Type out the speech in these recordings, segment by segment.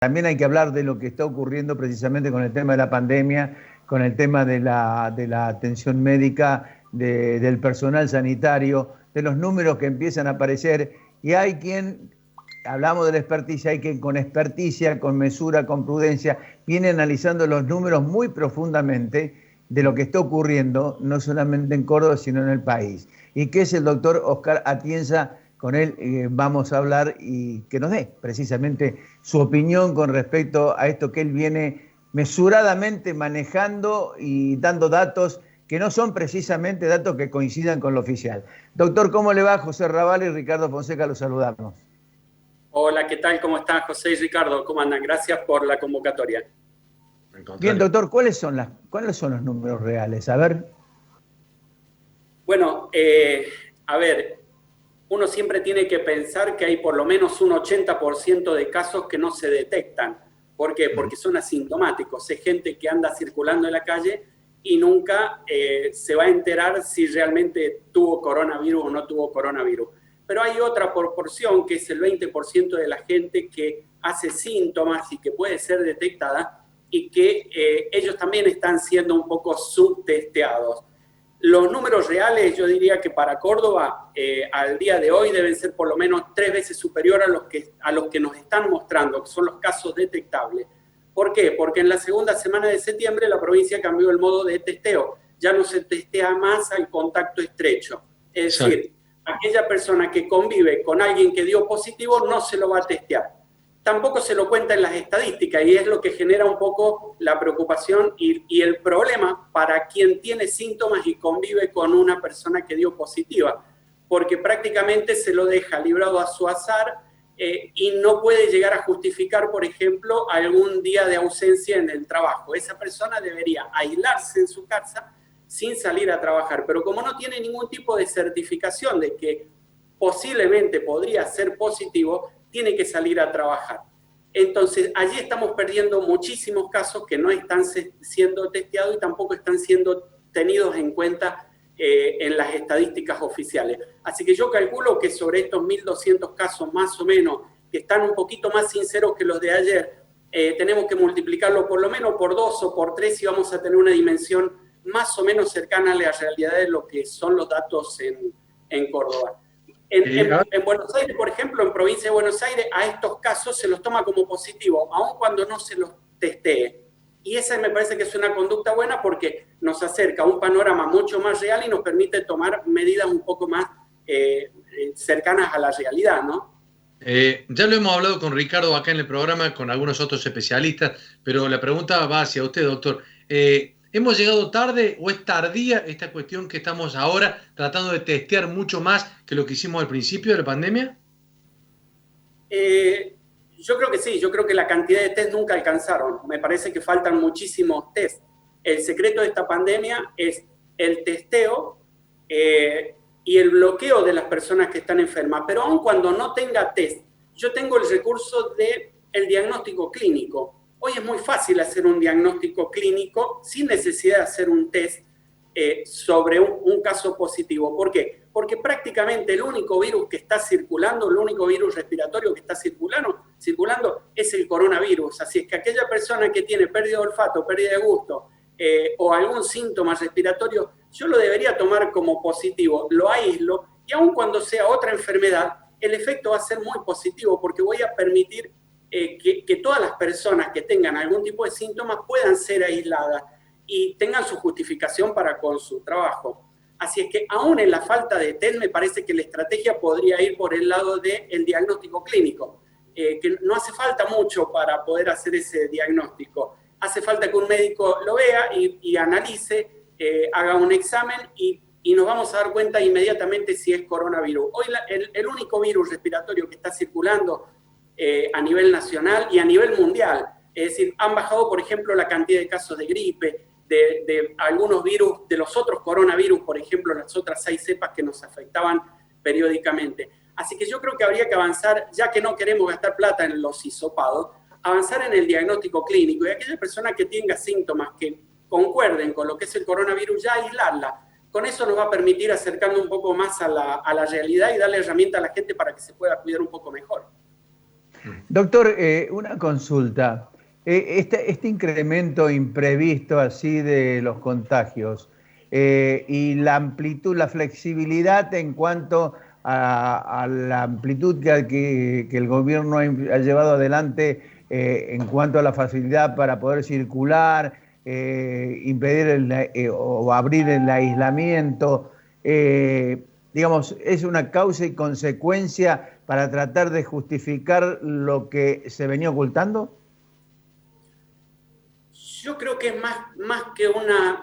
también hay que hablar de lo que está ocurriendo precisamente con el tema de la pandemia, con el tema de la atención médica, del personal sanitario, de los números que empiezan a aparecer. Y hay quien, hablamos de la experticia, hay quien con experticia, con mesura, con prudencia, viene analizando los números muy profundamente de lo que está ocurriendo, no solamente en Córdoba, sino en el país. Y que es el doctor Oscar Atienza. Con él vamos a hablar y que nos dé precisamente su opinión con respecto a esto que él viene mesuradamente manejando y dando datos que no son precisamente datos que coincidan con lo oficial. Doctor, ¿cómo le va? José Rabal y Ricardo Fonseca, los saludamos. Hola, ¿qué tal? ¿Cómo están, José y Ricardo? ¿Cómo andan? Gracias por la convocatoria. Bien, doctor, ¿cuáles son los números reales? A ver. Bueno, a ver, uno siempre tiene que pensar que hay por lo menos un 80% de casos que no se detectan. ¿Por qué? Porque son asintomáticos. Es gente que anda circulando en la calle y nunca se va a enterar si realmente tuvo coronavirus o no tuvo coronavirus. Pero hay otra proporción, que es el 20% de la gente que hace síntomas y que puede ser detectada y que ellos también están siendo un poco subtesteados. Los números reales, yo diría que para Córdoba, al día de hoy, deben ser por lo menos 3 veces superior a los que nos están mostrando, que son los casos detectables. ¿Por qué? Porque en la segunda semana de septiembre la provincia cambió el modo de testeo. Ya no se testea más al contacto estrecho. Es decir, aquella persona que convive con alguien que dio positivo no se lo va a testear. Tampoco se lo cuenta en las estadísticas y es lo que genera un poco la preocupación y el problema para quien tiene síntomas y convive con una persona que dio positiva, porque prácticamente se lo deja librado a su azar y no puede llegar a justificar, por ejemplo, algún día de ausencia en el trabajo. Esa persona debería aislarse en su casa sin salir a trabajar, pero como no tiene ningún tipo de certificación de que posiblemente podría ser positivo, tiene que salir a trabajar. Entonces, allí estamos perdiendo muchísimos casos que no están siendo testeados y tampoco están siendo tenidos en cuenta en las estadísticas oficiales. Así que yo calculo que sobre estos 1.200 casos más o menos, que están un poquito más sinceros que los de ayer, tenemos que multiplicarlo por lo menos por 2 o por 3 y vamos a tener una dimensión más o menos cercana a la realidad de lo que son los datos en Córdoba. En Buenos Aires, por ejemplo, en provincia de Buenos Aires, a estos casos se los toma como positivo, aun cuando no se los testee. Y esa me parece que es una conducta buena porque nos acerca a un panorama mucho más real y nos permite tomar medidas un poco más cercanas a la realidad, ¿no? Ya lo hemos hablado con Ricardo acá en el programa, con algunos otros especialistas, pero la pregunta va hacia usted, doctor. ¿Hemos llegado tarde o es tardía esta cuestión que estamos ahora tratando de testear mucho más que lo que hicimos al principio de la pandemia? Yo creo que sí, yo creo que la cantidad de test nunca alcanzaron. Me parece que faltan muchísimos test. El secreto de esta pandemia es el testeo y el bloqueo de las personas que están enfermas. Pero aun cuando no tenga test, yo tengo el recurso del diagnóstico clínico. Hoy es muy fácil hacer un diagnóstico clínico sin necesidad de hacer un test sobre un caso positivo. ¿Por qué? Porque prácticamente el único virus que está circulando, el único virus respiratorio que está circulando es el coronavirus. Así es que aquella persona que tiene pérdida de olfato, pérdida de gusto o algún síntoma respiratorio, yo lo debería tomar como positivo, lo aíslo y aun cuando sea otra enfermedad, el efecto va a ser muy positivo porque voy a permitir que todas las personas que tengan algún tipo de síntomas puedan ser aisladas y tengan su justificación para con su trabajo. Así es que aún en la falta de test me parece que la estrategia podría ir por el lado del diagnóstico clínico, que no hace falta mucho para poder hacer ese diagnóstico. Hace falta que un médico lo vea y analice, haga un examen y nos vamos a dar cuenta inmediatamente si es coronavirus. Hoy el único virus respiratorio que está circulando a nivel nacional y a nivel mundial. Es decir, han bajado, por ejemplo, la cantidad de casos de gripe, de algunos virus, de los otros coronavirus, por ejemplo, las otras 6 cepas que nos afectaban periódicamente. Así que yo creo que habría que avanzar, ya que no queremos gastar plata en los hisopados, avanzar en el diagnóstico clínico y aquella persona que tenga síntomas que concuerden con lo que es el coronavirus, ya aislarla. Con eso nos va a permitir acercarnos un poco más a la realidad y darle herramienta a la gente para que se pueda cuidar un poco mejor. Doctor, una consulta. Este incremento imprevisto así de los contagios y la amplitud, la flexibilidad en cuanto a la amplitud que el gobierno ha llevado adelante en cuanto a la facilidad para poder circular, impedir o abrir el aislamiento, digamos, es una causa y consecuencia para tratar de justificar lo que se venía ocultando. Yo creo que es más que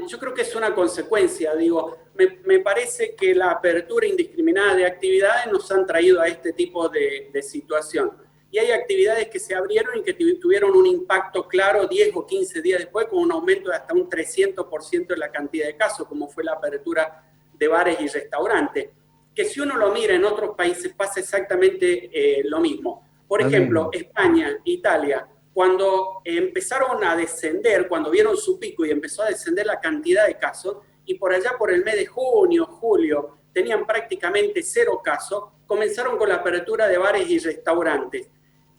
yo creo que es una consecuencia, digo, me parece que la apertura indiscriminada de actividades nos han traído a este tipo de situación. Y hay actividades que se abrieron y que tuvieron un impacto claro 10 o 15 días después, con un aumento de hasta un 300% en la cantidad de casos, como fue la apertura de bares y restaurantes. Que si uno lo mira en otros países pasa exactamente lo mismo. Por ejemplo, España, Italia, cuando empezaron a descender, cuando vieron su pico y empezó a descender la cantidad de casos, y por allá por el mes de junio, julio, tenían prácticamente 0 casos, comenzaron con la apertura de bares y restaurantes.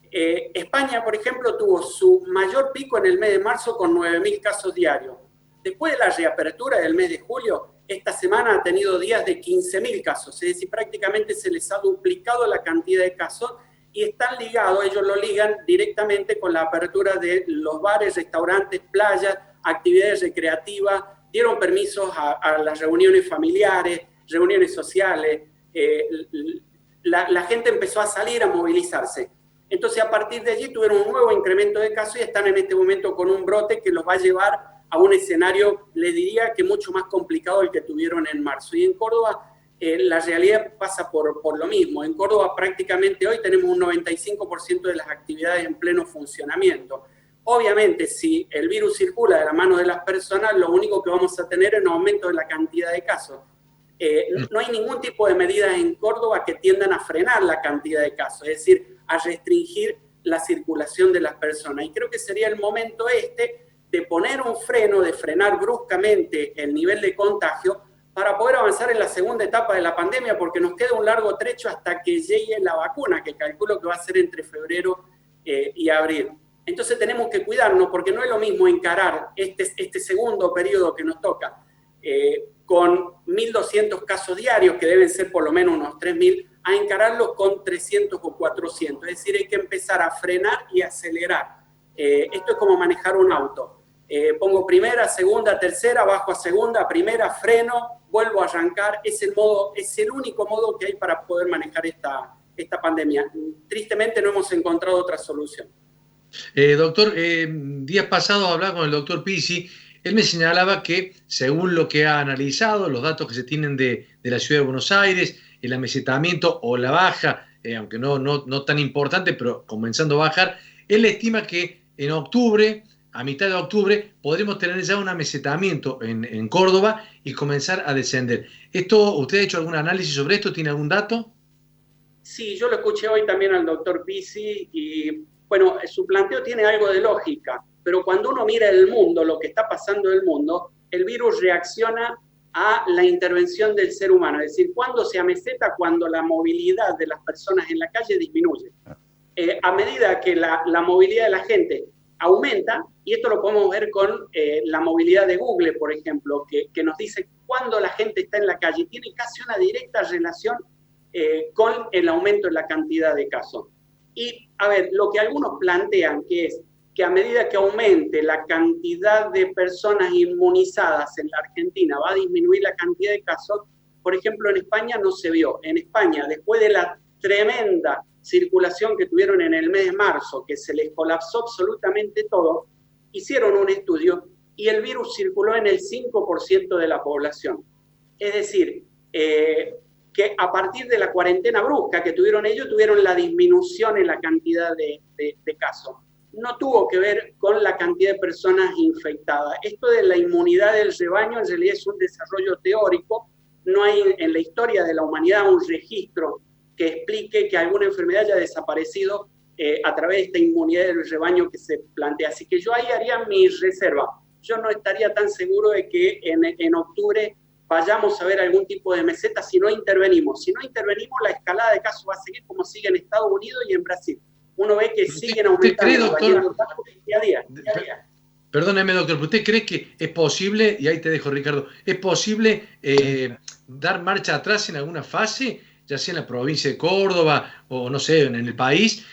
España, por ejemplo, tuvo su mayor pico en el mes de marzo con 9.000 casos diarios. Después de la reapertura del mes de julio, esta semana ha tenido días de 15.000 casos, es decir, prácticamente se les ha duplicado la cantidad de casos y están ligados, ellos lo ligan directamente con la apertura de los bares, restaurantes, playas, actividades recreativas, dieron permisos a las reuniones familiares, reuniones sociales, la gente empezó a salir, a movilizarse. Entonces, a partir de allí tuvieron un nuevo incremento de casos y están en este momento con un brote que los va a llevar a un escenario, les diría que mucho más complicado del que tuvieron en marzo. Y en Córdoba, la realidad pasa por lo mismo. En Córdoba prácticamente hoy tenemos un 95% de las actividades en pleno funcionamiento. Obviamente, si el virus circula de la mano de las personas, lo único que vamos a tener es un aumento de la cantidad de casos. No hay ningún tipo de medidas en Córdoba que tiendan a frenar la cantidad de casos, es decir, a restringir la circulación de las personas. Y creo que sería el momento de poner un freno, de frenar bruscamente el nivel de contagio para poder avanzar en la segunda etapa de la pandemia, porque nos queda un largo trecho hasta que llegue la vacuna, que calculo que va a ser entre febrero y abril. Entonces tenemos que cuidarnos, porque no es lo mismo encarar este segundo periodo que nos toca con 1.200 casos diarios, que deben ser por lo menos unos 3.000, a encararlos con 300 o 400. Es decir, hay que empezar a frenar y acelerar. Esto es como manejar un auto. Pongo primera, segunda, tercera, bajo a segunda, primera, freno, vuelvo a arrancar. Es el único modo que hay para poder manejar esta pandemia. Tristemente no hemos encontrado otra solución. Doctor, días pasados hablaba con el doctor Pizzi. Él me señalaba que, según lo que ha analizado, los datos que se tienen de la ciudad de Buenos Aires, el amesetamiento o la baja, aunque no tan importante, pero comenzando a bajar, él estima que en octubre, a mitad de octubre, podremos tener ya un amesetamiento en Córdoba y comenzar a descender. ¿Usted ha hecho algún análisis sobre esto? ¿Tiene algún dato? Sí, yo lo escuché hoy también al doctor Pizzi y, bueno, su planteo tiene algo de lógica, pero cuando uno mira el mundo, lo que está pasando en el mundo, el virus reacciona a la intervención del ser humano. Es decir, cuando se ameseta, cuando la movilidad de las personas en la calle disminuye. A medida que la movilidad de la gente aumenta, y esto lo podemos ver con la movilidad de Google, por ejemplo, que nos dice cuando la gente está en la calle, tiene casi una directa relación con el aumento en la cantidad de casos. Y, a ver, lo que algunos plantean que es que a medida que aumente la cantidad de personas inmunizadas en la Argentina, va a disminuir la cantidad de casos. Por ejemplo, en España no se vio. En España, después de la tremenda circulación que tuvieron en el mes de marzo, que se les colapsó absolutamente todo, hicieron un estudio y el virus circuló en el 5% de la población. Es decir, que a partir de la cuarentena brusca que tuvieron ellos, tuvieron la disminución en la cantidad de casos. No tuvo que ver con la cantidad de personas infectadas. Esto de la inmunidad del rebaño en realidad es un desarrollo teórico. No hay en la historia de la humanidad un registro que explique que alguna enfermedad haya desaparecido a través de esta inmunidad del rebaño que se plantea. Así que yo ahí haría mi reserva. Yo no estaría tan seguro de que en octubre vayamos a ver algún tipo de meseta si no intervenimos. Si no intervenimos, la escalada de casos va a seguir como sigue en Estados Unidos y en Brasil. uno ve que siguen aumentando los valles contactos día a día. Perdóneme, doctor, ¿usted cree que es posible, y ahí te dejo, Ricardo, es posible dar marcha atrás en alguna fase, ya sea en la provincia de Córdoba o no sé, en el país?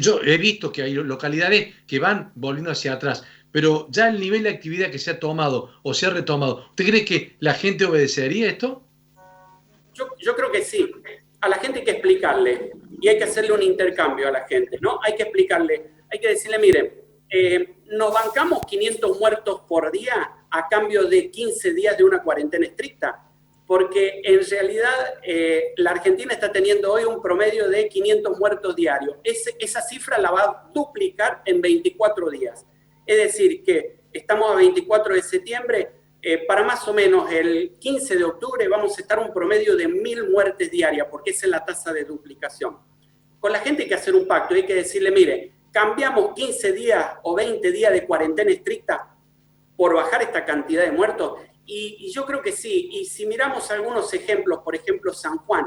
Yo he visto que hay localidades que van volviendo hacia atrás, pero ya el nivel de actividad que se ha tomado o se ha retomado, ¿usted cree que la gente obedecería esto? Yo creo que sí. A la gente hay que explicarle, y hay que hacerle un intercambio a la gente, ¿no? Hay que explicarle, hay que decirle, miren, nos bancamos 500 muertos por día a cambio de 15 días de una cuarentena estricta, porque en realidad la Argentina está teniendo hoy un promedio de 500 muertos diarios. Esa cifra la va a duplicar en 24 días. Es decir, que estamos a 24 de septiembre, para más o menos el 15 de octubre vamos a estar un promedio de 1.000 muertes diarias, porque esa es la tasa de duplicación. Con la gente hay que hacer un pacto, hay que decirle, mire, cambiamos 15 días o 20 días de cuarentena estricta por bajar esta cantidad de muertos. Y yo creo que sí. Y si miramos algunos ejemplos, por ejemplo, San Juan.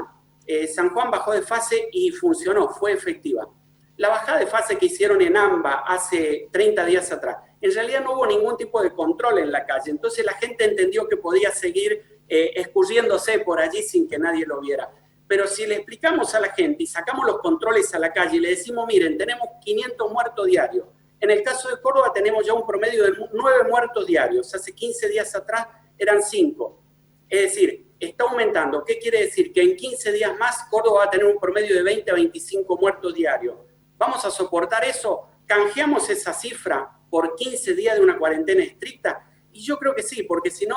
San Juan bajó de fase y funcionó, fue efectiva. La bajada de fase que hicieron en AMBA hace 30 días atrás, en realidad no hubo ningún tipo de control en la calle. Entonces la gente entendió que podía seguir escurriéndose por allí sin que nadie lo viera. Pero si le explicamos a la gente y sacamos los controles a la calle y le decimos, miren, tenemos 500 muertos diarios. En el caso de Córdoba tenemos ya un promedio de 9 muertos diarios. Hace 15 días atrás eran 5. Es decir, está aumentando. ¿Qué quiere decir? Que en 15 días más Córdoba va a tener un promedio de 20 a 25 muertos diarios. ¿Vamos a soportar eso? ¿Canjeamos esa cifra por 15 días de una cuarentena estricta? Y yo creo que sí, porque si no,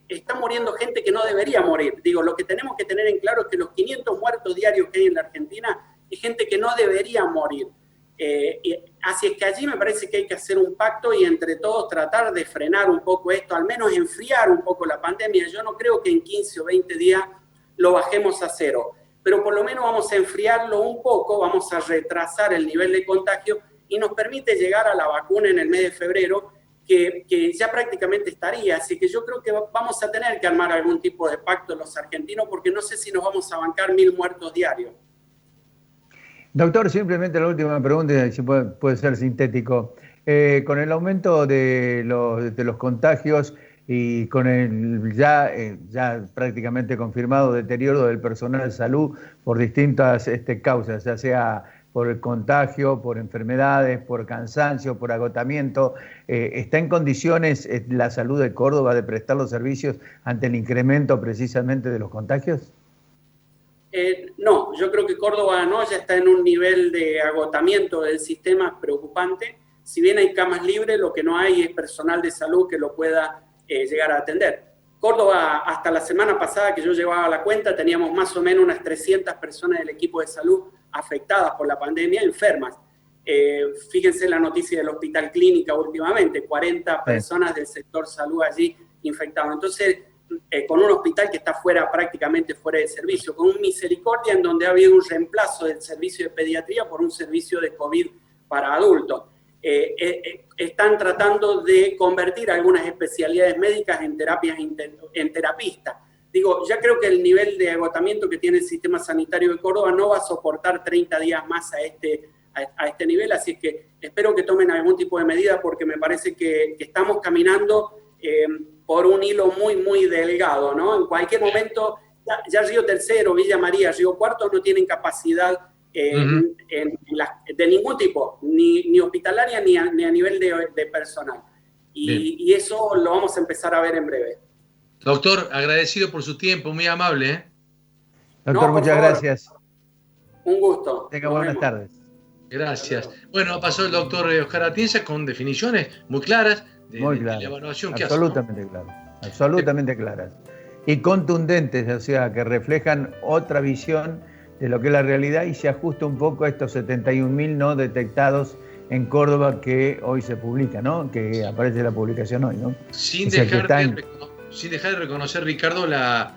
está muriendo gente que no debería morir. Digo, lo que tenemos que tener en claro es que los 500 muertos diarios que hay en la Argentina es gente que no debería morir. Así es que allí me parece que hay que hacer un pacto y entre todos tratar de frenar un poco esto, al menos enfriar un poco la pandemia. Yo no creo que en 15 o 20 días lo bajemos a cero, pero por lo menos vamos a enfriarlo un poco, vamos a retrasar el nivel de contagio y nos permite llegar a la vacuna en el mes de febrero, que ya prácticamente estaría. Así que yo creo que vamos a tener que armar algún tipo de pacto los argentinos, porque no sé si nos vamos a bancar 1.000 muertos diarios. Doctor, simplemente la última pregunta, si puede ser sintético. Con el aumento de los contagios y con el ya prácticamente confirmado deterioro del personal de salud por distintas causas, ya sea por el contagio, por enfermedades, por cansancio, por agotamiento, ¿está en condiciones la salud de Córdoba de prestar los servicios ante el incremento precisamente de los contagios? No, yo creo que Córdoba ya está en un nivel de agotamiento del sistema preocupante. Si bien hay camas libres, lo que no hay es personal de salud que lo pueda llegar a atender. Córdoba, hasta la semana pasada que yo llevaba la cuenta, teníamos más o menos unas 300 personas del equipo de salud afectadas por la pandemia, enfermas. Fíjense la noticia del Hospital Clínica últimamente, 40 personas del sector salud allí infectadas. Entonces, con un hospital que está prácticamente fuera de servicio, con un Misericordia en donde ha habido un reemplazo del servicio de pediatría por un servicio de COVID para adultos. Están tratando de convertir algunas especialidades médicas en terapistas. Digo, ya creo que el nivel de agotamiento que tiene el sistema sanitario de Córdoba no va a soportar 30 días más a este nivel, así es que espero que tomen algún tipo de medida porque me parece que estamos caminando por un hilo muy, muy delgado, ¿no? En cualquier momento, ya Río Tercero, Villa María, Río Cuarto no tienen capacidad de ningún tipo, ni hospitalaria ni a nivel de personal. Y eso lo vamos a empezar a ver en breve. Doctor, agradecido por su tiempo, muy amable, ¿eh? Doctor, muchas gracias. Un gusto. Tenga buenas tardes. Gracias. Bueno, pasó el doctor Oscar Atienza con definiciones muy claras de la evaluación que hace. Absolutamente claras. Absolutamente claras. Y contundentes, o sea, que reflejan otra visión de lo que es la realidad y se ajusta un poco a estos 71.000 no detectados en Córdoba que hoy se publica, ¿no? Que aparece la publicación hoy, ¿no? Sin dejar de reconocer, Ricardo, la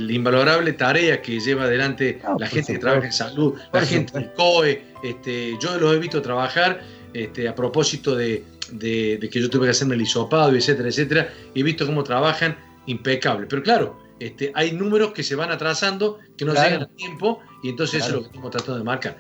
invalorable tarea que lleva adelante la gente que trabaja en salud, la gente del COE. Yo los he visto trabajar a propósito de que yo tuve que hacerme el hisopado, etcétera, etcétera. He visto cómo trabajan impecable. Pero claro, hay números que se van atrasando, que no llegan a tiempo, y entonces eso es lo que estamos tratando de marcar.